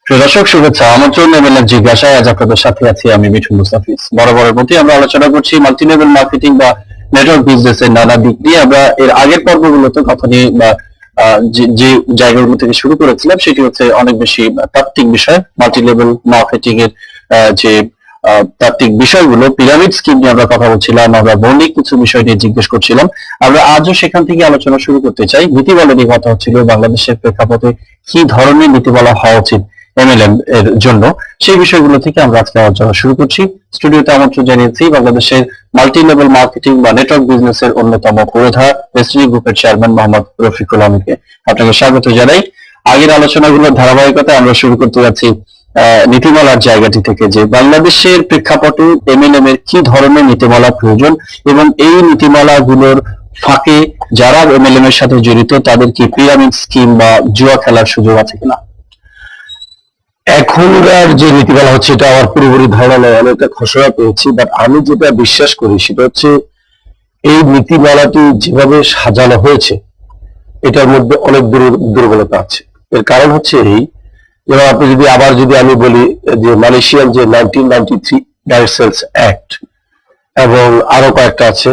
প্রিয় দর্শক, শুভেচ্ছা। আমন্ত্রণ এমএলএর জিজ্ঞাসায় আজ আপনাদের সাথে আছি আমি মিঠুন মুস্তাফিজ। বরাবরের মতোই আমরা আলোচনা করছি মাল্টি লেভেল মার্কেটিং বা নেটওয়ার্ক বিজনেসের নানা দিক নিয়ে। আমরা এর আগের পর্বগুলোতে কথা নিয়ে বা যে জায়গাগুলো থেকে শুরু করেছিলাম সেটি হচ্ছে অনেক বেশি তাত্ত্বিক বিষয়। মাল্টি লেভেল মার্কেটিং এর যে তাত্ত্বিক বিষয়গুলো, পিরামিড স্কিম নিয়ে আমরা কথা বলছিলাম, আমরা মৌলিক কিছু বিষয় নিয়ে জিজ্ঞেস করছিলাম। আমরা আজও সেখান থেকে আলোচনা শুরু করতে চাই। নীতিমালা নিয়ে কথা হচ্ছিল, বাংলাদেশের প্রেক্ষাপটে কি ধরনের নীতিমালা হওয়া উচিত এমএলএম এর জন্য, সেই বিষয়গুলো থেকে আমরা আজকে আলোচনা শুরু করছি। স্টুডিওতে আমন্ত্রণ জানিয়েছি বাংলাদেশের মাল্টি লেভেল মার্কেটিং বা নেটওয়ার্ক বিজনেসের অন্যতম পুরোধা ডেস্টিনি গ্রুপের চেয়ারম্যান মোহাম্মদ রফিকুল আহমেদকে। আপনাকে স্বাগত জানাই। আগের আলোচনাগুলোর ধারাবাহিকতা আমরা শুরু করতে যাচ্ছি নীতিমালার জায়গাটি থেকে, যে বাংলাদেশের প্রেক্ষাপটে এমএলএম এর কি ধরনের নীতিমালা প্রয়োজন এবং এই নীতিমালাগুলোর ফাঁকে যারা এমএলএম এর সাথে জড়িত তাদের কি পিরামিড স্কিম বা জুয়া খেলার সুযোগ আছে কিনা। এখনকার যে নীতিমালা হচ্ছে এটা আমার পুরোপুরি ধারণা নয়, আমি একটা খসড়া পেয়েছি, বাট আমি যেটা বিশ্বাস করি সেটা হচ্ছে এই নীতিমালাটি যেভাবে সাজানো হয়েছে এটার মধ্যে অনেক দুর্বলতা আছে। এর কারণ হচ্ছে এই, যেমন আপনি যদি আমি বলি যে মালয়েশিয়ান যে 1993 ডাইরেক্ট সেলস অ্যাক্ট এবং আরো কয়েকটা আছে,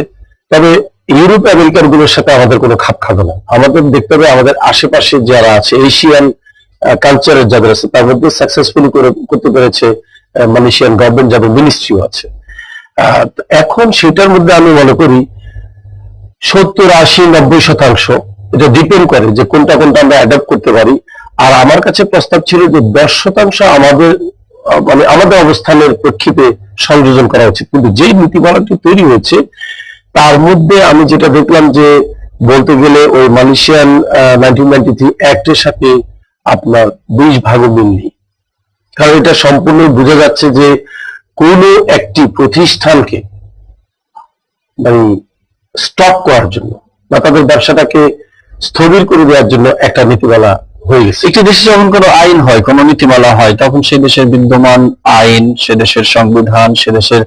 তবে ইউরোপ আমেরিকান গুলোর সাথে আমাদের কোনো খাপ খাবে না। আমাদের দেখতে হবে আমাদের আশেপাশে যারা আছে, এশিয়ান কালচারের যাদের আছে তার মধ্যে সাকসেসফুলি করতে পেরেছে মালয়েশিয়ান গভর্নমেন্ট, যাদের মিনিস্ট্রিও আছে। এখন সেটার মধ্যে আমি মনে করি 70-80-90% এটা ডিপেন্ড করে যে কোনটা কোনটা আমরা অ্যাডাপ্ট করতে পারি। আর আমার কাছে প্রস্তাব ছিল যে 10% আমাদের আমাদের অবস্থানের প্রেক্ষিতে সংযোজন করা উচিত। কিন্তু যেই নীতিমালাটি তৈরি হয়েছে তার মধ্যে আমি যেটা দেখলাম যে বলতে গেলে ওই মালয়েশিয়ান 1993 অ্যাক্টের সাথে আপনার 20 ভাগও মিল নেই। কারণ এটা সম্পূর্ণ বোঝা যাচ্ছে যে কোন একটি প্রতিষ্ঠানকে মানে স্টপ করার জন্য বা তাদের ব্যবসাটাকে স্থবির করে দেওয়ার জন্য একটা নীতিমালা হয়ে গেছে। একটি দেশে যখন কোনো আইন হয়, কোনো নীতিমালা হয়, তখন সে দেশের বিদ্যমান আইন, সে দেশের সংবিধান, সে দেশের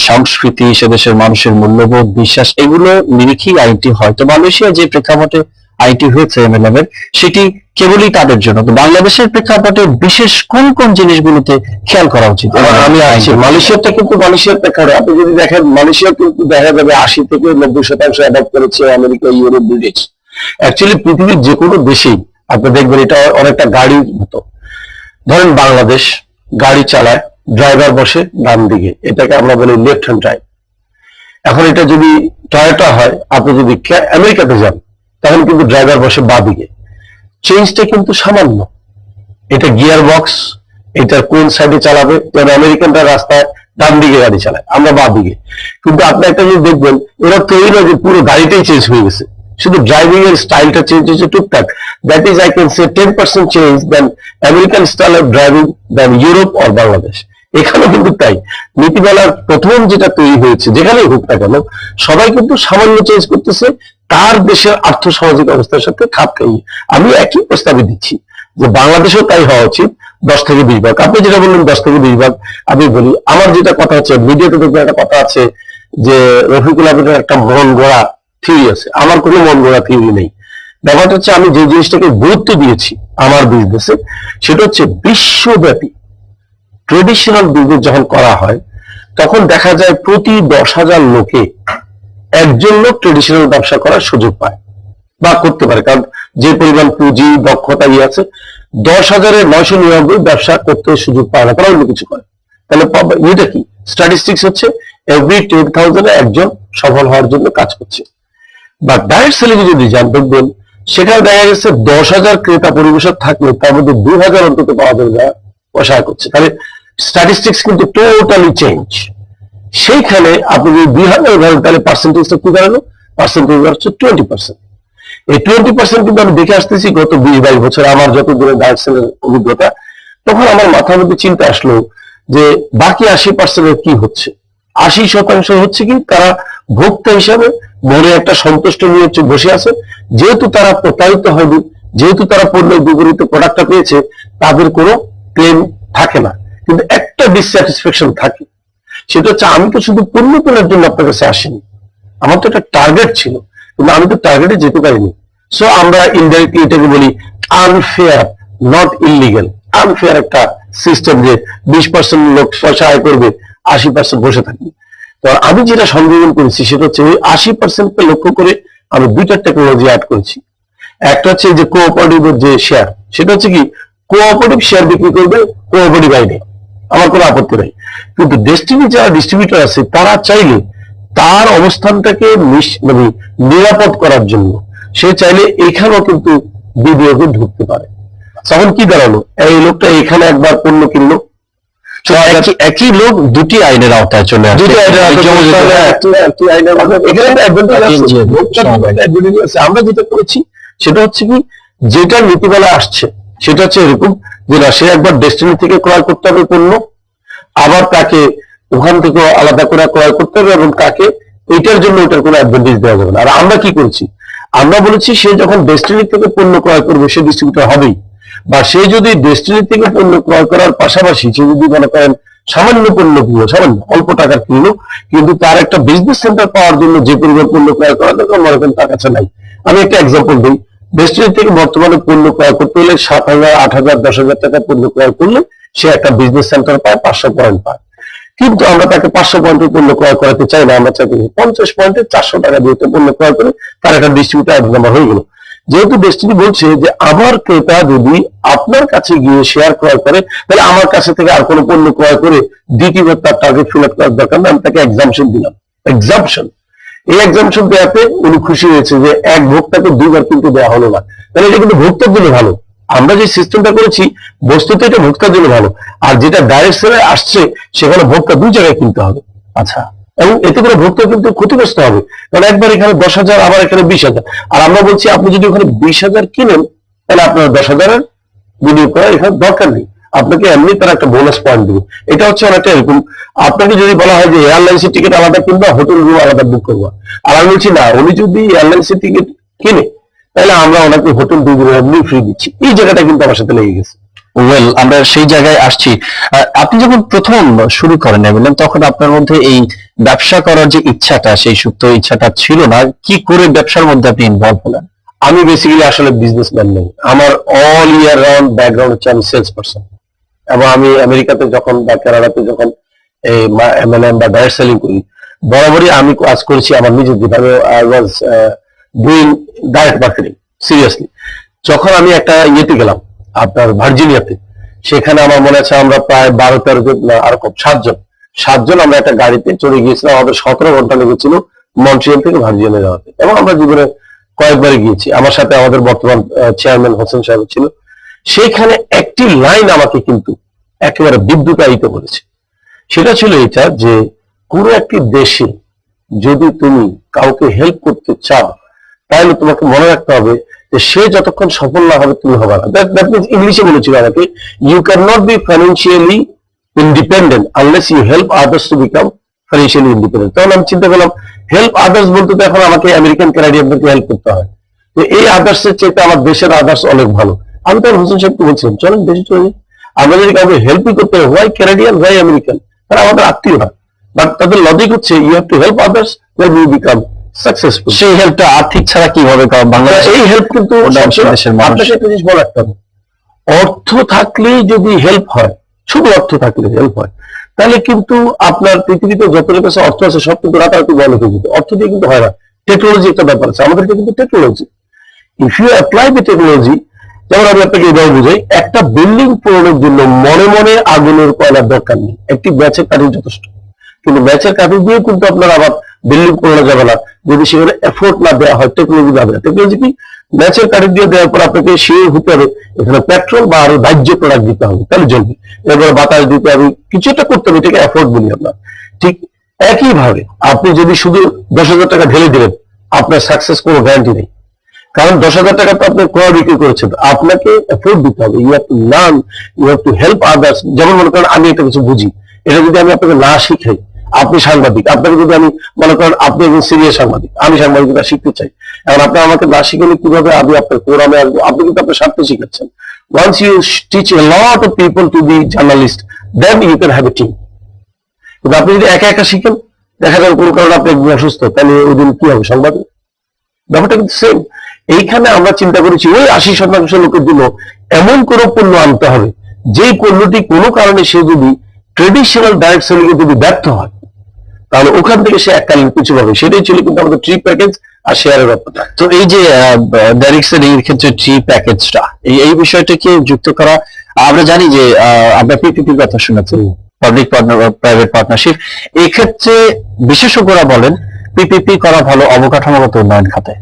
সংস্কৃতি, সে দেশের মানুষের মূল্যবোধ, বিশ্বাস, এগুলো নিরিখেই আইনটি হয়। তো মালয়েশিয়া যে প্রেক্ষাপটে আইনটি হয়েছে এমএলএম এর, সেটি কেবলই তাদের জন্য। তো বাংলাদেশের প্রেক্ষাপটে বিশেষ কোন কোন জিনিসগুলোতে খেয়াল করা উচিত? আমি আছি মালয়েশিয়াটা, কিন্তু মালয়েশিয়ার প্রেক্ষাপটে আপনি যদি দেখেন, মালয়েশিয়া কিন্তু দেখা যাবে 80-90% অ্যাডপ্ট করেছে আমেরিকা, ইউরোপ, ব্রিটিশ। অ্যাকচুয়ালি পৃথিবীর যে কোনো দেশেই আপনি দেখবেন এটা অনেকটা গাড়ির মতো। ধরেন বাংলাদেশ গাড়ি চালায়, ড্রাইভার বসে ডান দিকে, এটাকে আমরা বলি লেফট হ্যান্ড ড্রাইভ। এখন এটা যদি টয়োটা হয়, আপনি যদি আমেরিকাতে যান তখন কিন্তু ড্রাইভার বসে বাঁ দিকে। চেঞ্জটা কিন্তু সামান্য। এটা গিয়ার বক্স, এটা কোন সাইডে চালাবে, যেন আমেরিকানরা রাস্তায় ডান দিকে গাড়ি চালায়, আমরা বাঁ দিকে। কিন্তু আপনি একটা জিনিস দেখবেন, এরা তৈরি নয় যে পুরো গাড়িটাই চেঞ্জ হয়ে গেছে, শুধু ড্রাইভিং এর স্টাইলটা চেঞ্জ হয়েছে টুকটাক। That is I can say 10% change then American style of driving then Europe or Bangladesh. এখানে কিন্তু তাই নীতিমালার প্রথম যেটা তৈরি হয়েছে, যেখানেই হোক না কেন, সবাই কিন্তু সামান্য চেঞ্জ করতেছে তার দেশের আর্থ সামাজিক অবস্থার সাথে খাপ খাইয়ে। আমি একই প্রস্তাবে দিচ্ছি যে বাংলাদেশেও তাই হওয়া উচিত, 10-20 ভাগ। আপনি যেটা বললেন 10-20 ভাগ, আমি বলি আমার যেটা কথা হচ্ছে, মিডিয়াতে দেখবেন একটা কথা আছে যে রফিকুল আহমেদের একটা মন গড়া থিওরি আছে। আমার কোনো মন গড়া থিওরি নেই। ব্যাপারটা হচ্ছে আমি যে জিনিসটাকে গুরুত্ব দিয়েছি আমার বিজনেসে, সেটা হচ্ছে বিশ্বব্যাপী ট্রেডিশনাল বিজনেস যখন করা হয় তখন দেখা যায় প্রতি 10,000 লোকে একজন লোক ট্রেডিশনাল ব্যবসা করার সুযোগ পায় বা করতে পারে। কারণ যে পরিমাণ পুঁজি দক্ষতা আছে, 10,999 ব্যবসা করতে সুযোগ পায় না, তারা অন্য কিছু করে। তাহলে এটা কি স্ট্যাটিস্টিক্স হচ্ছে এভরি 10,000 একজন সফল হওয়ার জন্য কাজ করছে। বা ডাইরেক্ট সেলিং যদি যান দেখবেন সেখানে দেখা গেছে 10,000 ক্রেতা পরিবেশক থাকলে তার মধ্যে 2,000 অন্তত পাওয়া যাবে পয়সা করছে। তাহলে স্ট্যাটিস্টিক্স কিন্তু টোটালি চেঞ্জ। সেইখানে আপনি যদি 2,000 ধরেন তাহলে পার্সেন্টেজটা কি দাঁড়ালো? পার্সেন্টেজ হচ্ছে 20%। এই 20% কিন্তু আমি দেখে আসতেছি গত 20-22 বছর আমার যত দূরে ডাইরেক্ট সেলের অভিজ্ঞতা। তখন আমার মাথার মধ্যে চিন্তা আসলো যে বাকি 80% কি হচ্ছে? 80% হচ্ছে কি, তারা ভোক্তা হিসাবে মনে একটা সন্তুষ্ট নিয়ে বসে আছে। যেহেতু তারা প্রতারিত হয়নি, যেহেতু তারা পণ্যের বিপরীত প্রোডাক্টটা পেয়েছে, তাদের কোনো ক্লেম থাকে না। কিন্তু একটা ডিসস্যাটিসফ্যাকশন থাকে, সেটা হচ্ছে আমি তো শুধু পণ্য কেনার জন্য আপনার কাছে আসিনি, আমার তো একটা টার্গেট ছিল, কিন্তু আমি তো টার্গেটে যেতে পারিনি। সো আমরা ইনডাইরেক্টলি এটাকে বলি আনফেয়ার, নট ইলিগাল। আনফেয়ার একটা সিস্টেম যে 20% লোক পয়সা আয় করবে, 80% বসে থাকবে। তো আমি যেটা সংযোজন করেছি সেটা হচ্ছে ওই 80%কে লক্ষ্য করে আমি দুইটা টেকনোলজি অ্যাড করেছি। একটা হচ্ছে যে কোঅপারেটিভের যে শেয়ার, সেটা হচ্ছে কি কোঅপারেটিভ শেয়ার বিক্রি করবে কোঅপারেটিভ আইনে, আমার কোনো আপত্তি নাই। কিন্তু ডেস্টিনি যারা ডিস্ট্রিবিউটর আছে তারা চাইলে তার অবস্থানটাকে মানে নিরাপদ করার জন্য সে চাইলে এখানেও কিন্তু বিনিয়োগে ঢুকতে পারে। তখন কি দাঁড়ালো, এই লোকটা এখানে একবার পণ্য কিনলো, একই লোক দুটি আইনের আওতায় চলে আসে। দুটি আইনের আমরা যেটা করেছি সেটা হচ্ছে কি, যেটা নীতিমালা আসছে সেটা হচ্ছে এরকম যে না, সে একবার ডেস্টিনি থেকে ক্রয় করতে হবে পণ্য, আবার তাকে ওখান থেকে আলাদা করে ক্রয় করতে হবে, এবং তাকে এটার জন্য এটার কোনো অ্যাডভান্টেজ দেওয়া যাবে না। আর আমরা কি করছি, আমরা বলেছি সে যখন ডেস্টিনি থেকে পণ্য ক্রয় করবে সে ডিস্ট্রিবিউটর হবেই, বা সে যদি ডেস্টিনি থেকে পণ্য ক্রয় করার পাশাপাশি সে যদি মনে করেন সামান্য পণ্য কিনলো, সামান্য অল্প টাকার কিনলো, কিন্তু তার একটা বিজনেস সেন্টার পাওয়ার জন্য যে পরিমাণ পণ্য ক্রয় করা দরকার মনে করেন তার কাছে নাই। আমি একটা এক্সাম্পল দিই, ডেস্টিনি থেকে বর্তমানে পণ্য ক্রয় করতে হলে 7,000, 8,000, 10,000 টাকা পণ্য ক্রয় করলে সে একটা বিজনেস সেন্টার পায়, 500 পয়েন্ট পায়। কিন্তু আমরা তাকে 500 পয়েন্টের পণ্য ক্রয় করাতে চাই না, আমরা চাই 50 পয়েন্টে 400 টাকা দিয়ে পণ্য ক্রয় করে তার একটা ডিস্ট্রিবিউটর আইডি নাম্বার হয়ে গেল। যেহেতু ডেস্টিনি বলছে যে আমার ক্রেতা যদি আপনার কাছে গিয়ে শেয়ার ক্রয় করে তাহলে আমার কাছে থেকে আর কোনো পণ্য ক্রয় করে দ্বিতীয়বার তার টার্গেট ফিল আপ করার দরকার না, আমি তাকে এক্সাম্পশন দিলাম। এক্সাম্পশন, এই এক্সাম্পশন দেওয়াতে উনি খুশি হয়েছে যে এক ভোক্তাকে দুইবার কিন্তু দেওয়া হলো না, তাহলে এটা কিন্তু ভোক্তার জন্য ভালো। আমরা যে সিস্টেমটা করেছি বস্তুতে এটা ভোক্তার জন্য ভালো, আর যেটা ডাইরেক্ট সেলে আসছে সেখানে ভোক্তা দুই জায়গায় কিনতে হবে। আচ্ছা, এবং এতে করে ভোক্তা কিন্তু ক্ষতিগ্রস্ত হবে, কারণ একবার এখানে 10,000 আবার এখানে 20,000, আর আমরা বলছি আপনি যদি ওখানে 20,000 কিনেন তাহলে আপনার 10,000 বিনিয়োগ করার এখানে দরকার নেই, আপনাকে এমনি তারা একটা বোনাস পয়েন্ট দেবে। এটা হচ্ছে অনেকটা এরকম, আপনাকে যদি বলা হয় যে এয়ারলাইন্সের টিকিট আলাদা কিনবা, হোটেল রুম আলাদা বুক করবা, আর আমি বলছি না, উনি যদি এয়ারলাইন্সের টিকিট কিনে তাহলে আমরা ওনাকে হোটেল 2 দিনের এমনি ফ্রি দিচ্ছি। এই জায়গাটা কিন্তু আমার সাথে লেগে গেছে। ওয়েল, আমরা সেই জায়গায় আসছি। আপনি যখন প্রথম শুরু করেন বললেন তখন আপনার মধ্যে এই ব্যবসা করার যে ইচ্ছাটা, সেই সুপ্ত ইচ্ছাটা ছিল না, কি করে ব্যবসার মধ্যে আপনি ইনভলভ হলেন? আমি বেসিক্যালি আসলে বিজনেসম্যান নই, আমার অল ইয়ার রাউন্ড ব্যাকগ্রাউন্ড হচ্ছে আমি সেলস পারসন, এবং আমি আমেরিকাতে যখন বা কানাডাতে যখন এমএলএম বা ডাইরেক্ট সেলিং করি, বরাবরই আমি কাজ করেছি আমার নিজের দিকে। আমি I was doing direct marketing seriously. যখন আমি একটা ইয়েতে গেলাম আপনার ভার্জিনিয়াতে, সেখানে আমার মনে আছে আমরা প্রায় 12-13 জন, আর কম 7 জন আমরা একটা গাড়িতে চলে গিয়েছিলাম। আমাদের 17 ঘন্টা লেগেছিল মন্ট্রিয়াল থেকে ভার্জিনিয়া যাওয়াতে, এবং আমরা জীবনে কয়েকবারই গিয়েছি। আমার সাথে আমাদের বর্তমান চেয়ারম্যান হোসেন সাহেব ছিল। সেখানে একটি লাইন আমাকে কিন্তু একেবারে বিদ্যুতায়িত করেছে, সেটা ছিল এটা যে কোনো একটি দেশে যদি তুমি কাউকে হেল্প করতে চাও তাহলে তোমাকে মনে রাখতে হবে যে সে যতক্ষণ সফল না হবে তুমি হবে না। দ্যাট মিনস ইংলিশে বলেছিল আমাকে, you can not be financially independent unless you help others to become financially independent. তখন আমি চিন্তা করলাম হেল্প আদার্স বলতে তো এখন আমাকে আমেরিকান ক্যানাডিয়ানদেরকে হেল্প করতে হয়, তো এই আদার্স এর চাইতে আমার দেশের আদার্স অনেক ভালো। আমি তখন হোসেন সাহেবকে বলছিলাম চলেন দেশে চলে যাই, আমরা যদি কাউকে হেল্পই করতে হয়, হোয়াই ক্যানাডিয়ান হোয়াই আমেরিকান, তারা আমাদের আত্মীয় না। বাট তাদের লজিক হচ্ছে you have to help others then you become successful. সেই হেল্পটা আর্থিক ছাড়া কিভাবে বাংলাদেশ? এই হেল্প কিন্তু আপনাকে একটা জিনিস বলা রাখতে হবে, অর্থ থাকলেই যদি হেল্প হয়, শুধু অর্থ থাকলে হেল্প হয়, তাহলে কিন্তু আপনার পৃথিবীতে যত কাছে অর্থ আছে সব কিন্তু রাতারাতি বড় হয়ে যেত। অর্থ দিয়ে কিন্তু হয় না, টেকনোলজি একটা ব্যাপার আছে, আমাদেরকে কিন্তু technology, if you apply the technology. যেমন আমি আপনাকে এভাবে বুঝাই, একটা বিল্ডিং পূরণের জন্য মনে মনে আগুনের কয়লার দরকার নেই, একটি ম্যাচের কাঠি যথেষ্ট। কিন্তু ম্যাচের কাঠি দিয়ে কিন্তু আপনার আবার বিল্ডিং পূরণ যাবে না যদি সেখানে এফোর্ট না দেওয়া হয়, টেকনোলজি না দেওয়া। টেকনোলজি কি, ম্যাচের কাঠি দিয়ে দেওয়ার পর আপনাকে শিওর হতে হবে এখানে পেট্রোল বা আরো দাহ্য প্রোডাক্ট দিতে হবে, তাহলে জ্বলবে। এরপরে বাতাস দিতে হবে, কিছু একটা করতে হবে, এটাকে এফোর্ট বলি আমরা। ঠিক একইভাবে আপনি যদি শুধু 10,000 টাকা ঢেলে দিলেন, আপনার সাকসেস কোনো গ্যারান্টি নেই, কারণ 10,000 টাকা তো আপনি ক্রয় বিক্রি করেছেন, আপনাকে এফোর্ট দিতে হবে। You have to learn, you have to help others. যেমন মনে করেন আমি একটা কিছু বুঝি, এটা যদি আমি আপনাকে না শিখাই, আপনি সাংবাদিক, আপনাকে যদি আমি মনে করেন আপনি একজন সিরিয়াস সাংবাদিক, আমি সাংবাদিকতা শিখতে চাই, এখন আপনি আমাকে না শিখালে কিভাবে আমি আপনার কোরামে আসবো? আপনি কিন্তু আপনার স্বার্থে শিখাচ্ছেন। Once you teach a lot of people to be journalist, then you can have a team. কিন্তু আপনি যদি একা একা শিখেন, দেখা যাবে কোনো কারণে আপনি একদিন অসুস্থ, তাহলে ওই দিন কি হবে সংবাদে? ব্যাপারটা কিন্তু সেম। এইখানে আমরা চিন্তা করেছি ওই 80% লোকের জন্য এমন কোন পণ্য আনতে হবে যেই পণ্যটি কোনো কারণে সে যদি ট্রেডিশনাল ডাইরেক্ট সেলিং এ যদি ব্যর্থ হয়, তাহলে ওখান থেকে সে এককালীন কিছু পাবে। সেটাই ছিল কিন্তু আমাদের ট্রি প্যাকেজ আর শেয়ারের ব্যাপারটা। তো এই যে ডাইরেক্ট সেলিং এর ক্ষেত্রে ট্রি প্যাকেজটা, এই বিষয়টাকে যুক্ত করা, আমরা জানি যে আমরা পিপিপির কথা শুনেছি, পাবলিক পার্টনার প্রাইভেট পার্টনারশিপ। এই ক্ষেত্রে বিশেষজ্ঞরা বলেন পিপিপি করা ভালো অবকাঠামোগত উন্নয়ন খাতে।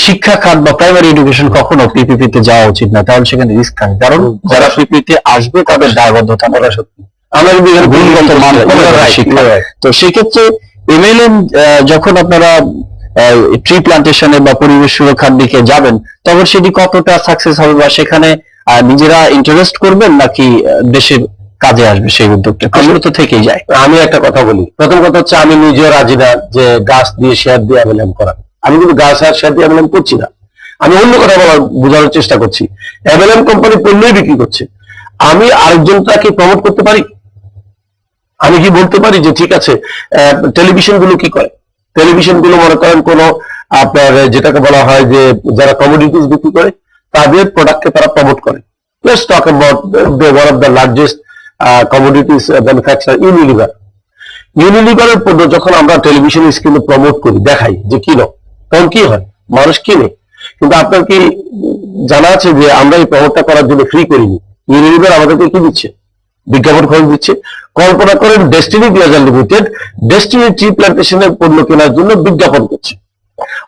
শিক্ষা খাত বা প্রাইমারি এডুকেশন কখনো পিপিপি তে যাওয়া উচিত না, তাহলে সেখানে রিস্ক থাকে। কারণ যারা পিপিপি আসবে তাদের দায়বদ্ধতা করা সত্যি আমরা গুণগত মান শিক্ষা। তো সেক্ষেত্রে এমএলএম যখন আপনারা ট্রি প্লান্টেশনে বা পরিবেশ সুরক্ষার দিকে যাবেন, তখন সেটি কতটা সাকসেস হবে বা সেখানে নিজেরা ইন্টারেস্ট করবেন নাকি দেশের কাজে আসবে সেই উদ্যোগটা, প্রশ্ন তো থেকেই যায়। আমি একটা কথা বলি, প্রথম কথা হচ্ছে আমি নিজেও রাজি না যে গাছ দিয়ে শেয়ার দিয়ে এমএলএম করা। আমি কিন্তু গাছ আর শেয়ার দিয়ে এমএলএম করছি না, আমি অন্য কথা বোঝানোর চেষ্টা করছি। এমএলএম কোম্পানি পণ্যই বিক্রি করছে, আমি আরেকজনটাকে প্রমোট করতে পারি? আমি কি বলতে পারি যে ঠিক আছে, টেলিভিশন গুলো কি করে? টেলিভিশন গুলো মনে করেন কোন আপনার যেটাকে বলা হয় যে যারা কমোডিটিস বিক্রি করে তাদের প্রোডাক্টকে তারা প্রমোট করে। Let's talk about one of the largest commodities manufacturer Unilever. ইউনিলিভারের পণ্য যখন আমরা টেলিভিশন স্ক্রিনে প্রমোট করি, দেখাই যে কিনো, তখন কি হয়? মানুষ কিনে। কিন্তু আপনার কি জানা আছে যে আমরা এই প্রমোটটা করার জন্য ফ্রি করিনি? ইউনিলিভার আমাদেরকে কি দিচ্ছে? বিজ্ঞাপন খরচ দিচ্ছে। কল্পনা করেন Destiny Global Limited Destiny Tree প্ল্যান্টেশনের পণ্য কেনার জন্য বিজ্ঞাপন করছে,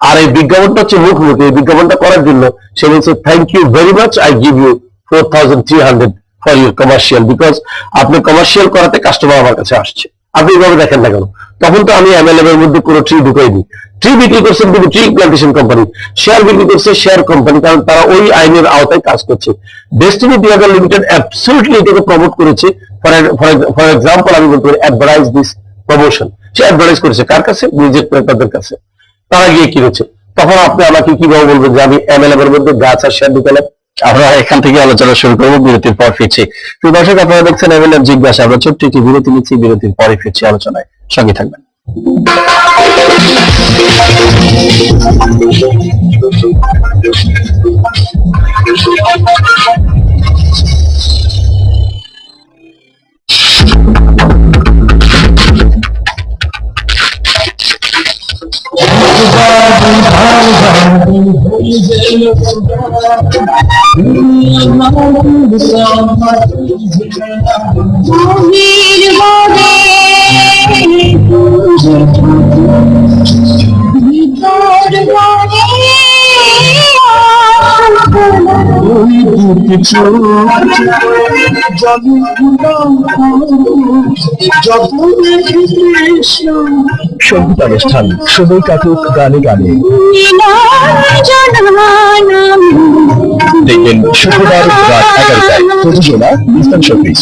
আর এই বিজ্ঞাপনটা হচ্ছে মুখোমুখি। এই বিজ্ঞাপনটা করার জন্য সে বলছে thank you very much, I give you 4300 for your commercial, because আপনি কমার্শিয়াল করাতে কাস্টমার আমার কাছে আসছে। আপনি এইভাবে দেখেন না কেন? তখন তো আমি এমএলএম এর মধ্যে কোনো ট্রি ঢুকাইনি। ট্রি বিক্রি করছেন কিন্তু ট্রি প্ল্যান্টেশন কোম্পানি, শেয়ার বিক্রি করছে শেয়ার কোম্পানি, কারণ তারা ওই আইনের আওতায় কাজ করছে। ডেস্টিনি গ্লোবাল লিমিটেড অ্যাবসলিউটলি এটাকে প্রমোট করেছে। ফর এক্সাম্পল আমি বলতে পারি advertise this promotion. Say advertise করেছে কার কাছে? নিজের ক্রেতাদের কাছে। তারা গিয়ে কিনেছে। তখন আপনি আমাকে কিভাবে বলবেন যে আমি এমএলএম এর মধ্যে গাছ আর শেয়ার ঢুকালাম? আমরা এখান থেকে আলোচনা শুরু করবো, বিরতির পর ফিরছি। প্রিয় দর্শক, আপনারা দেখছেন এমএলএম জিজ্ঞাসা। আমরা ছোট্ট একটি বিরতি নিচ্ছি, বিরতির পরে ফিরছি আলোচনায়, সঙ্গে থাকবেন। সংগীতানুষ্ঠান সময় কাটুক গানে গানে, দেখবেন শুক্রবার রাত 11টায়, প্রযোজনা ইসলাম শফিক।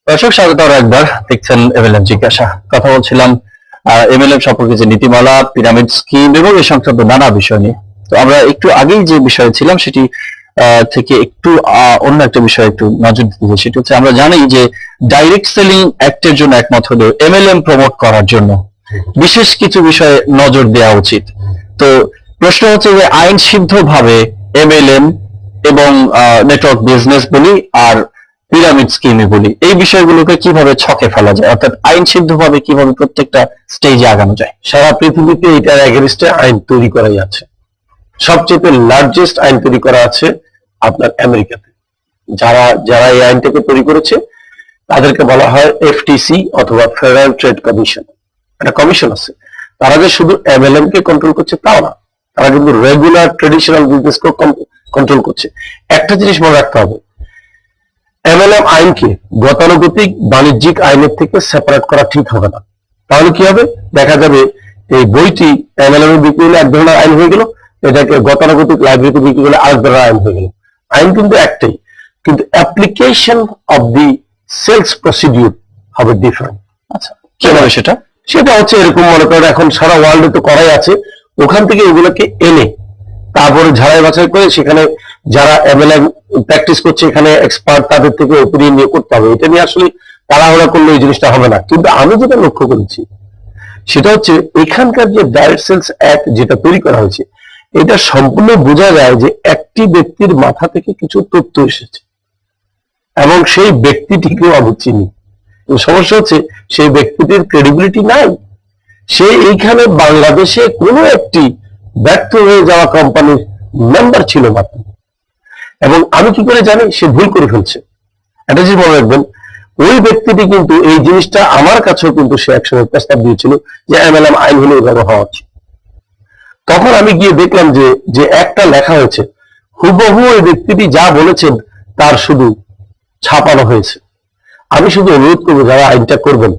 দর্শক, স্বাগত আরো একবার। দেখছেন এমএলএম জিজ্ঞাসা। কথা বলছিলাম এমএলএম সম্পর্কে যে নীতিমালা, পিরামিড স্কিম এবং এই সংক্রান্ত নানা বিষয় নিয়ে। তো আমরা একটু আগেই যে বিষয়ে ছিলাম সেটি থেকে একটু অন্য একটা বিষয় একটু নজর দিতে চাই। সেটা হচ্ছে আমরা জানি যে ডাইরেক্ট সেলিং অ্যাক্টের জন্য একমত হলেও এমএলএম প্রমোট করার জন্য বিশেষ কিছু বিষয়ে নজর দেওয়া উচিত। তো প্রশ্ন হচ্ছে যে আইন সিদ্ধভাবে এমএলএম এবং নেটওয়ার্ক বিজনেস বলি আর পিরামিড স্কিমে বলি, এই বিষয়গুলোকে কিভাবে ছকে ফেলা যায়, অর্থাৎ আইন সিদ্ধভাবে কিভাবে প্রত্যেকটা স্টেজে আগানো যায়? সারা পৃথিবীতে এটার এগেনস্টে আইন তৈরি করাই আছে। সবচেয়ে লার্জেস্ট আইন তৈরি করা আছে আপনার আমেরিকাতে। যারা যারা এই আইনটাকে তৈরি করেছে তাদেরকে বলা হয় এফটিসি অথবা ফেডারেল ট্রেড কমিশন। একটা কমিশন আছে। তারা যে শুধু এমএলএম কে কন্ট্রোল করছে তাও না, তারা কিন্তু রেগুলার ট্রেডিশনাল বিজনেসকে কন্ট্রোল করছে। একটা জিনিস মনে রাখতে হবে, এমএলএম আইনকে গতানুগতিক বাণিজ্যিক আইনের থেকে সেপারেট করা ঠিক হবে না। তাহলে কি হবে? দেখা যাবে এই বইটি এমএলএম বিক্রি হলে এক ধরনের আইন হয়ে গেল, এটাকে গতানুগতিক লাইব্রেরিতে বিক্রি করলে আরেক ধরনের আইন হয়ে গেল। আইন কিন্তু একটাই, কিন্তু application of the sales procedure হবে ডিফারেন্ট। আচ্ছা, কিভাবে সেটা? সেটা হচ্ছে এরকম, মনে করেন এখন সারা ওয়ার্ল্ডে তো করাই আছে। ওখান থেকে ওগুলোকে এনে তারপরে ঝাড়াই বাছাই করে সেখানে যারা এমএলএম প্র্যাকটিস করছে এখানে এক্সপার্ট তাদের থেকে ওপিনিয়ন নিয়ে করতে হবে। এটা নিয়ে আসলে তাড়াহুড়া করলে এই জিনিসটা হবে না। কিন্তু আমি যেটা লক্ষ্য করেছি সেটা হচ্ছে এখানকার যে ডাইরেক্ট সেলস অ্যাক্ট যেটা তৈরি করা হয়েছে এটা সম্পূর্ণ বোঝা যায় যে একটি ব্যক্তির মাথা থেকে কিছু তথ্য এসেছে এবং সেই ব্যক্তিটিকেও আমি চিনি। সমস্যা হচ্ছে সেই ব্যক্তিটির ক্রেডিবিলিটি নাই। সে এইখানে বাংলাদেশে কোনো একটি ব্যর্থ হয়ে যাওয়া কোম্পানির মেম্বার ছিল মাত্র, এবং আমি কি করে জানি সে ভুল করে ফেলছে। এটা যে মনে রাখবেন ওই ব্যক্তিটি কিন্তু এই জিনিসটা আমার কাছেও কিন্তু সে একসময় প্রস্তাব দিয়েছিল যে এমএলএম আইন হলে এভাবে হওয়া উচিত। তখন আমি গিয়ে দেখলাম যে একটা লেখা হয়েছে হুবহু ওই ব্যক্তিটি যা বলেছেন তার শুধু ছাপানো হয়েছে। আমি শুধু অনুরোধ করবো যারা আইনটা করবেন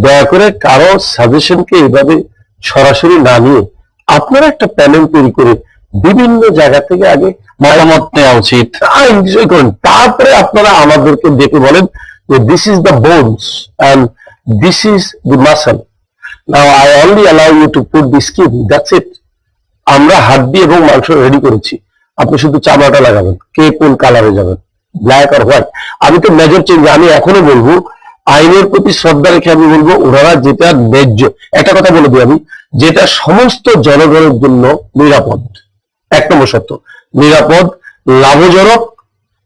দয়া করে কারো সাজেশনকে এইভাবে সরাসরি না নিয়ে আপনারা একটা প্যানেল তৈরি করে বিভিন্ন জায়গা থেকে আগে মতামত নেওয়া উচিত, আইন বিষয় করেন, তারপরে আপনারা আমাদেরকে ডেকে বলেন যে this is the bones and this is the muscle, now I only allow you to put the skin, that's it. আমরা হাড্ডি এবং মাংস রেডি করেছি, আপনি শুধু চামড়াটা লাগাবেন, কে কোন কালারে যাবেন, ব্ল্যাক আর হোয়াইট। আমি তো মেজর চেঞ্জ, আমি এখনো বলবো আইনের প্রতি শ্রদ্ধা রেখে আমি বলবো ওনারা যেটা ন্যায্য, একটা কথা বলে দিই আমি, যেটা সমস্ত জনগণের জন্য নিরাপদ, এক নম্বর সত্য, নিরাপদ, লাভজনক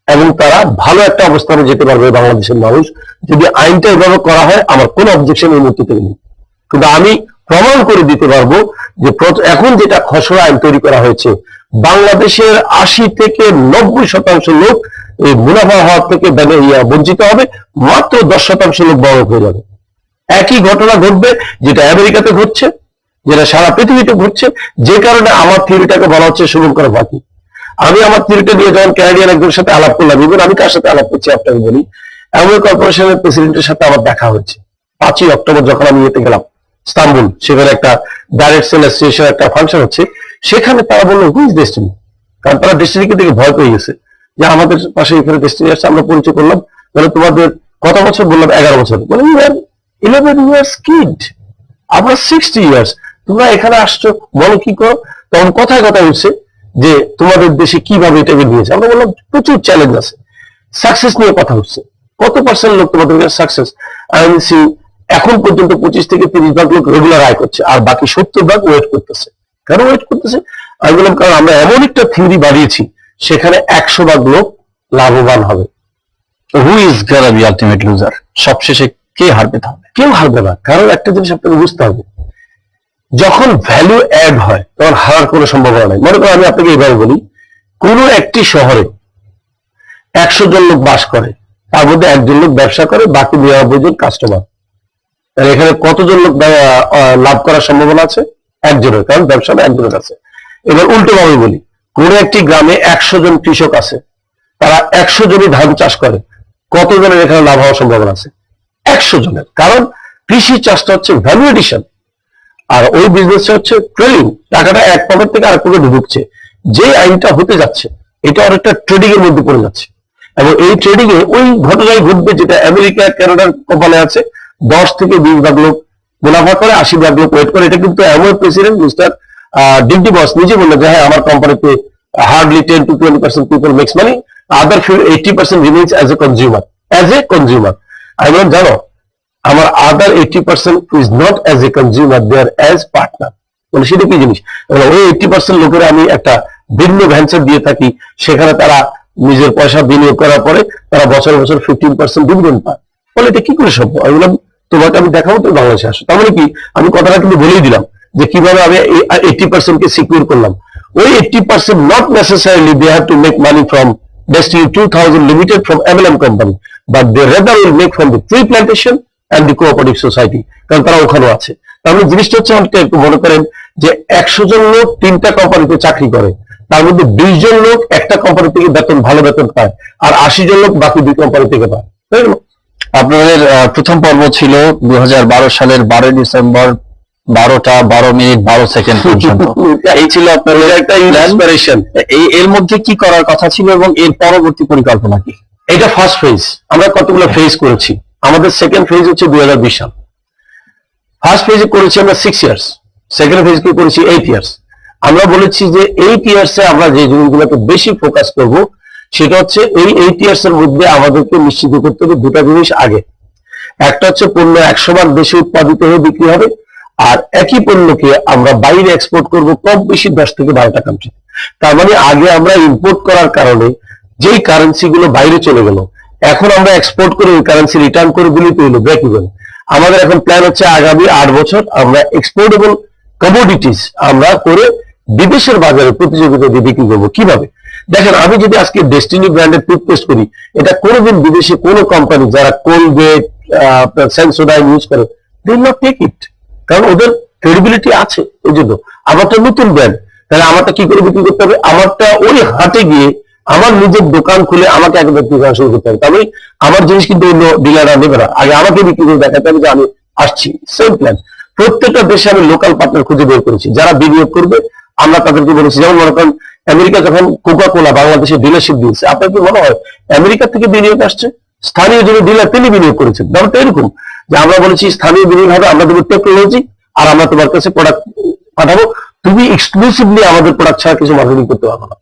এবং তারা ভালো একটা অবস্থানে যেতে পারবে বাংলাদেশের মানুষ, যদি আইনটা এভাবে করা হয় আমার কোনো অবজেকশন এই মুহূর্তে থেকে নেই। কিন্তু আমি প্রমাণ করে দিতে পারবো যে এখন যেটা খসড়া আইন তৈরি করা হয়েছে বাংলাদেশের 80 থেকে 90% লোক এই মুনাফা হওয়ার থেকে বঞ্চিত হবে, মাত্র 10% লোক বড় হয়ে যাবে। একই ঘটনা ঘটবে যেটা আমেরিকাতে ঘটছে, যেটা সারা পৃথিবীতে ঘটছে, যে কারণে আমার থিওরিটাকে বলা হচ্ছে শুভঙ্কর ফাঁকি। আমি আমার থিওরিটা নিয়ে যখন ক্যানাডিয়ান একজনের সাথে আলাপ করলাম, এবং আমি কার সাথে আলাপ করছি আপনাকে বলি, আমেরিকা কর্পোরেশনের প্রেসিডেন্টের সাথে আমার দেখা হয়েছে 5ই অক্টোবর যখন আমি ইয়েতে গেলাম ইস্তাম্বুল, সেখানে একটা ডাইরেক্ট সেল অ্যাসোসিয়েশন একটা ফাংশন হচ্ছে, সেখানে তারা বললো হু ইজ ডেস্টিনি, কারণ তারা ডেস্টিনিকে দেখে ভয় পেয়ে গেছে যে আমাদের পাশে এখানে ডেস্টিনি আসছে। আমরা পরিচয় করলাম, বলে তোমাদের কত বছর, বললাম 11 বছর, বলে ইউ আর 11 ইয়ার্স কিড, আমরা 60 ইয়ার্স, তোমরা এখানে আসছো, বলো কি করো। তখন কথায় কথা হচ্ছে যে তোমাদের দেশে কিভাবে এটাকে নিয়েছে। আমরা বললাম প্রচুর চ্যালেঞ্জ আছে, সাকসেস নিয়ে কথা হচ্ছে, কত পার্সেন্ট লোক তোমাদের সাকসেস। আইএনসি এখন পর্যন্ত 25 থেকে 30 ভাগ লোক রেগুলার আয় করছে, আর বাকি 70 ভাগ ওয়েট করতেছে। কেন ওয়েট করতেছে? আমি বললাম কারণ আমরা এমন একটা থিওরি বাড়িয়েছি সেখানে 100 ভাগ লোক লাভবান হবে। Who is gonna be ultimate loser, সবশেষে কে হারবে? তাহলে কেউ হারবে না, কারণ একটা জিনিস আপনাকে বুঝতে হবে, যখন ভ্যালু অ্যাড হয় তখন হারার কোনো সম্ভাবনা নাই। মনে করেন আমি আপনাকে এইভাবে বলি, কোন একটি শহরে 100 জন লোক বাস করে, তার মধ্যে 1 জন লোক ব্যবসা করে, বাকি 99 জন কাস্টমার। তাহলে এখানে কতজন লোক লাভ করার সম্ভাবনা আছে? 1 জনের, কারণ ব্যবসাটা 1 জনের আছে। এবার উল্টো ভাবে বলি, কোন একটি গ্রামে 100 জন কৃষক আছে, তারা 100 জনই ধান চাষ করে, কতজনের এখানে লাভ হওয়ার সম্ভাবনা আছে? 100 জনের। কারণ কৃষি চাষটা হচ্ছে ভ্যালু এডিশন, আর ওই বিজনেসটা হচ্ছে ট্রেডিং, টাকাটা এক পকেট থেকে আরেক পকেটে ঢুকছে। যে আইনটা হতে যাচ্ছে এটা অনেকটা ট্রেডিং এর মধ্যে পড়ে যাচ্ছে, এবং এই ট্রেডিং এ ওই ঘটনাই ঘটবে যেটা আমেরিকা কানাডার কপালে আছে, 10 থেকে 20 ভাগ লোক মুনাফা করে, 80 ভাগ লোক ওয়েট করে। এটা কিন্তু এমন প্রেসিডেন্ট মিস্টার ডিগডি বস নিজে বললেন যে হ্যাঁ আমার কোম্পানিতে hardly 10 to 20% people makes money, other 80% remains as a consumer. আমি বললাম জানো আমার other 80% is not as a consumer, they are as partner. মানে সেটা কি জিনিস? ওই 80% লোকের আমি একটা ভিন্ন ভেঞ্চার দিয়ে থাকি, সেখানে তারা নিজের পয়সা বিনিয়োগ করার পরে তারা বছর বছর 15% ডিভিডেন্ড পায়। বলে এটা কি করে সম্ভব? আমি বললাম তোমাকে আমি দেখাবো, তুমি বাংলাদেশে আসো। তার মানে কি আমি কথাটা কিন্তু বলেই দিলাম যে কিভাবে আমি 80% কে সিকিউর করলাম। ওই 80% not necessarily they have to make money from Destiny 2000 Limited from MLM company, but they rather will make from the tree plantation and the cooperative society, কারণ তারা ওখানেও আছে। তাহলে জিনিসটা হচ্ছে আমাকে একটু মনে করেন যে 100 জন লোক 3টা কোম্পানিতে চাকরি করে, তার মধ্যে 20 জন লোক একটা কোম্পানি থেকে ভালো বেতন পায়, আর 80 জন লোক বাকি 2 কোম্পানি থেকে পায়। আপনাদের প্রথম পর্ব ছিল 2012 সালের 12 ডিসেম্বর 12টা 12 মিনিট 12 সেকেন্ড পর্যন্ত। এই ছিল আপনাদের একটা ইন্সপিরেশন। এর মধ্যে কি করার কথা ছিল এবং এর পরবর্তী পরিকল্পনা কি? এটা ফার্স্ট ফেজ। আমরা কতগুলো ফেজ করেছি, আমাদের সেকেন্ড ফেজ হচ্ছে 2020 সাল। ফার্স্ট ফেজে করেছি আমরা 6 ইয়ার্স, সেকেন্ড ফেজ কি করেছি 8 ইয়ার্স। আমরা বলেছি যে 8 ইয়ার্সে আমরা যে জিনিসগুলোকে বেশি ফোকাস করব, সেটা হচ্ছে এই 8 ইয়ার্স এর মধ্যে আমাদেরকে নিশ্চিত করতে হবে দুটা জিনিস আগে। একটা হচ্ছে পণ্য 100 বার দেশে উৎপাদিত হয়ে বিক্রি হবে, আর একই পণ্যকে আমরা বাইরে এক্সপোর্ট করব কম বেশি 10 থেকে 12টা কান্ট্রি। তার মানে আগে আমরা ইম্পোর্ট করার কারণে যেই কারেন্সি গুলো বাইরে চলে গেল, এখন আমরা এক্সপোর্ট করে ওই কারেন্সি রিটার্ন করে দিলেই তো হলো ব্রেক ইভেন। আমাদের এখন প্ল্যান হচ্ছে আগামী 8 বছর আমরা এক্সপোর্টেবল কমোডিটিস আমরা করে বিদেশের বাজারে প্রতিযোগিতা দিয়ে বিক্রি করবো। কিভাবে? দেখেন, আমি যদি আজকে ডেস্টিনি ব্র্যান্ডের টুথপেস্ট করি, এটা কোনোদিন বিদেশে কোনো কোম্পানি যারা কোলগেট সেন্সোডাইন ইউজ করে, they will not take it, কারণ ওদের ক্রেডিবিলিটি আছে। এই জন্য আমারটা নতুন ব্র্যান্ড, তাহলে আমারটা কি করে বিক্রি করতে হবে? আমারটা ওই হাটে গিয়ে আমার নিজের দোকান খুলে আমাকে এক ব্যক্তি শুরু করতে হবে। তবে আমার জিনিস কিন্তু অন্য ডিলাররা নেবে না, আগে আমাকে বিক্রি করে দেখাতে হবে যে আমি আসছি। সেম প্ল্যান প্রত্যেকটা দেশে আমি লোকাল পার্টনার খুঁজে বের করেছি যারা বিনিয়োগ করবে। আমরা তাদেরকে বলেছি, যেমন মনে করেন আমেরিকা যখন কোকা কোলা বাংলাদেশে ডিলারশিপ দিয়েছে, আপনার কি মনে হয় আমেরিকা থেকে বিনিয়োগ আসছে? স্থানীয় যিনি ডিলার তিনি বিনিয়োগ করেছেন। ব্যাপারটা এরকম যে আমরা বলেছি স্থানীয় বিনিয়োগ হবে, আমরা দেবো টেকনোলজি, আর আমরা তোমার কাছে প্রোডাক্ট পাঠাবো, তুমি এক্সক্লুসিভলি আমাদের প্রোডাক্ট ছাড়া কিছু মার্কেটিং করতে পারবো না।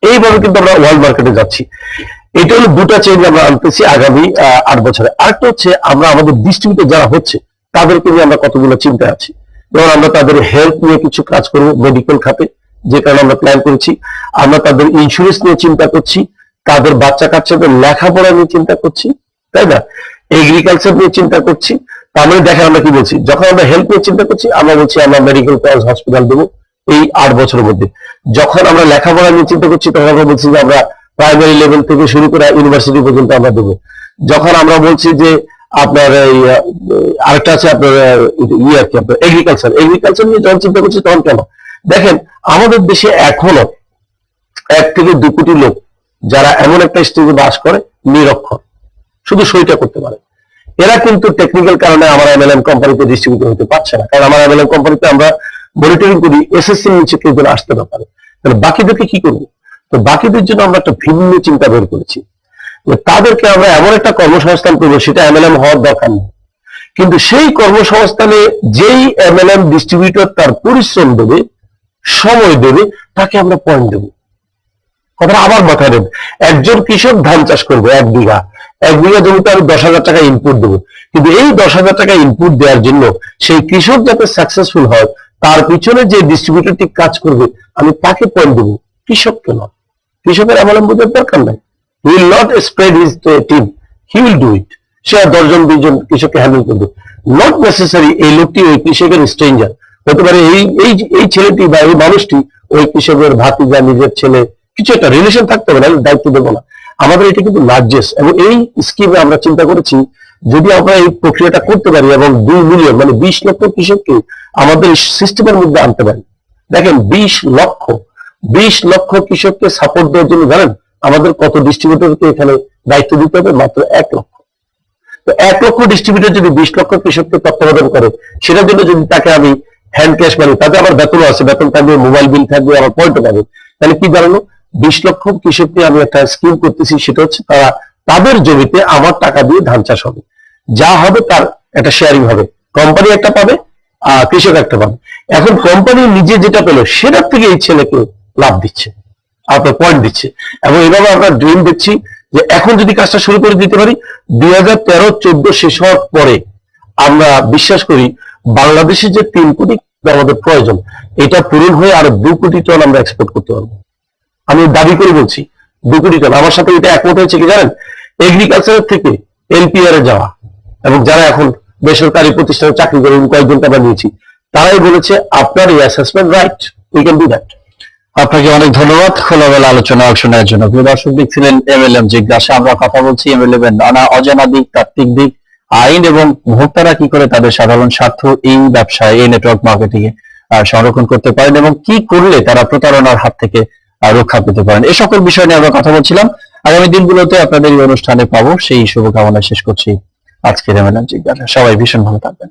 এইভাবে কিন্তু আমরা ওয়ার্ল্ড মার্কেটে যাচ্ছি। এটা হলো দুটা চেঞ্জ আমরা আনতেছি আগামী 8 বছরে। আরেকটা হচ্ছে আমরা আমাদের ডিস্ট্রিবিউটর যারা হচ্ছে তাদেরকে নিয়ে আমরা কতগুলো চিন্তায় আছি। যেমন আমরা তাদের হেলথ নিয়ে কিছু কাজ করবো মেডিকেল খাতে, যে কারণে আমরা প্ল্যান করেছি। আমরা তাদের ইন্স্যুরেন্স নিয়ে চিন্তা করছি, তাদের বাচ্চা কাচ্চাদের লেখাপড়া নিয়ে চিন্তা করছি, তাই না? এগ্রিকালচার নিয়ে চিন্তা করছি। তার মানে দেখেন আমরা কি বলছি, যখন আমরা হেলথ নিয়ে চিন্তা করছি আমরা বলছি আমরা মেডিকেল কলেজ হসপিটাল দেবো এই 8 বছরের মধ্যে। যখন আমরা লেখাপড়া নিয়ে চিন্তা করছি তখন আমরা বলছি যে আমরা প্রাইমারি লেভেল থেকে শুরু করে ইউনিভার্সিটি পর্যন্ত আমরা দেবো। যখন আমরা বলছি যে আপনার এই আরেকটা আছে আপনার আর কি আপনার এগ্রিকালচার নিয়ে যখন চিন্তা করছি তখন কেন? দেখেন, আমাদের দেশে এখনো 1 থেকে 2 কোটি লোক যারা এমন একটা স্টেজে বাস করে নিরক্ষর, শুধু সইটা করতে পারে। এরা কিন্তু টেকনিক্যাল কারণে আমার এমএলএম কোম্পানিতে ডিস্ট্রিবিউট হতে পারছে না, কারণ আমার এমএলএম কোম্পানিতে আমরা মনিটরিং করি এসএসসির নিচে কেউ যেন আসতে না পারে। তাহলে বাকিদেরকে কি করবো? তো বাকিদের জন্য আমরা একটা ভিন্ন চিন্তা বের করেছি, তাদেরকে আমরা এমন একটা কর্মসংস্থান করবো, সেটা এমএলএম হওয়ার দরকার নেই, কিন্তু সেই কর্মসংস্থানে যেই এমএলএম ডিস্ট্রিবিউটর তার পরিশ্রম দেবে, সময় দেবে, তাকে আমরা পয়েন্ট দেবো। কথাটা আবার মাথায় দেবে। একজন কৃষক ধান চাষ করবে 1 বিঘা জমিতে আমি 10,000 টাকা ইনপুট দেবো, কিন্তু এই 10,000 টাকা ইনপুট দেওয়ার জন্য সেই কৃষক যাতে সাকসেসফুল হয়, তার পিছনে যে ডিস্ট্রিবিউটরটি কাজ করবে আমি তাকে পয়েন্ট দেবো, কৃষককে নয়। কৃষকের এমএলএম বোঝার দরকার নাই। He will not spread his team, he will do it. সে 10 জন 20 জন কৃষককে হ্যান্ডেল করবে। নট নেসেসারি এই লোকটি ওই কৃষকের স্ট্রেঞ্জার হতে পারে, এই ছেলেটি বা এই মানুষটি ওই কৃষকের ভাতিজা, নিজের ছেলে, কিছু একটা রিলেশন থাকতে হবে, না দায়িত্ব দেবো না। আমাদের এটা কিন্তু লার্জেস্ট, এবং এই স্কিমে আমরা চিন্তা করেছি যদি আমরা এই প্রক্রিয়াটা করতে পারি এবং 2 মিলিয়ন মানে 20 লক্ষ কৃষককে আমাদের সিস্টেমের মধ্যে আনতে পারি। দেখেন, 20 লক্ষ কৃষককে সাপোর্ট দেওয়ার জন্য জানেন আমাদের কত ডিস্ট্রিবিউটরকে এখানে দায়িত্ব দিতে হবে? মাত্র 1 লক্ষ। তো 1 লক্ষ ডিস্ট্রিবিউটর যদি 20 লক্ষ কৃষককে তত্ত্বাবধান করে, সেটার জন্য যদি তাকে আমি হ্যান্ড ক্যাশ মানি, তাতে আবার বেতনও আছে, বেতন থাকবে, মোবাইল বিল থাকবে, আমার পয়েন্টও পাবে, তাহলে কি দাঁড়ালো? 20 লক্ষ কৃষককে আমি একটা স্কিম করতেছি, সেটা হচ্ছে তারা তাদের জমিতে আমার টাকা দিয়ে ধান চাষ হবে, যা হবে তার একটা শেয়ারিং হবে, কোম্পানি একটা পাবে, কৃষক একটা পাবে। এখন কোম্পানি নিজে যেটা পেলো সেটার থেকে এই ছেলেকে লাভ দিচ্ছে, আপনার পয়েন্ট দিচ্ছে। এবং এভাবে আমরা ড্রিম দিচ্ছি যে এখন যদি কাজটা শুরু করে দিতে পারি, 2013-14 শেষ হওয়ার পরে আমরা বিশ্বাস করি বাংলাদেশে যে 3 কোটি আমাদের প্রয়োজন, এটা পূরণ হয়ে আরো 2 কোটি টন আমরা এক্সপোর্ট করতে পারবো। আমি দাবি করে বলছি 2 কোটি টন। আমার সাথে এটা একমত হয়েছে কি জানেন? এগ্রিকালচারের থেকে এলপিআর এ যাওয়া এবং যারা এখন বেসরকারি প্রতিষ্ঠানে চাকরি করে, কয়েকজনকে আমরা নিয়েছি, তারাই বলেছে আপনার এই assessment right, we can do that. আপনাকে অনেক ধন্যবাদ খোলামেলা আলোচনা শোনার জন্য। প্রিয় দর্শক, দেখছিলেন এমএলএম জিজ্ঞাসা। আমরা কথা বলছি এমএলএম এর নানা অজানা দিক, তাত্ত্বিক দিক, আইন এবং ভোক্তারা কি করে তাদের সাধারণ স্বার্থ এই ব্যবসায়, এই নেটওয়ার্ক মার্কেটিং এ সংরক্ষণ করতে পারেন এবং কি করলে তারা প্রতারণার হাত থেকে রক্ষা পেতে পারেন, এই সকল বিষয় নিয়ে আমরা কথা বলছিলাম। আগামী দিনগুলোতে আপনাদের এই অনুষ্ঠানে পাবো, সেই শুভকামনা শেষ করছি আজকের এমএলএম জিজ্ঞাসা। সবাই ভীষণ ভালো থাকবেন।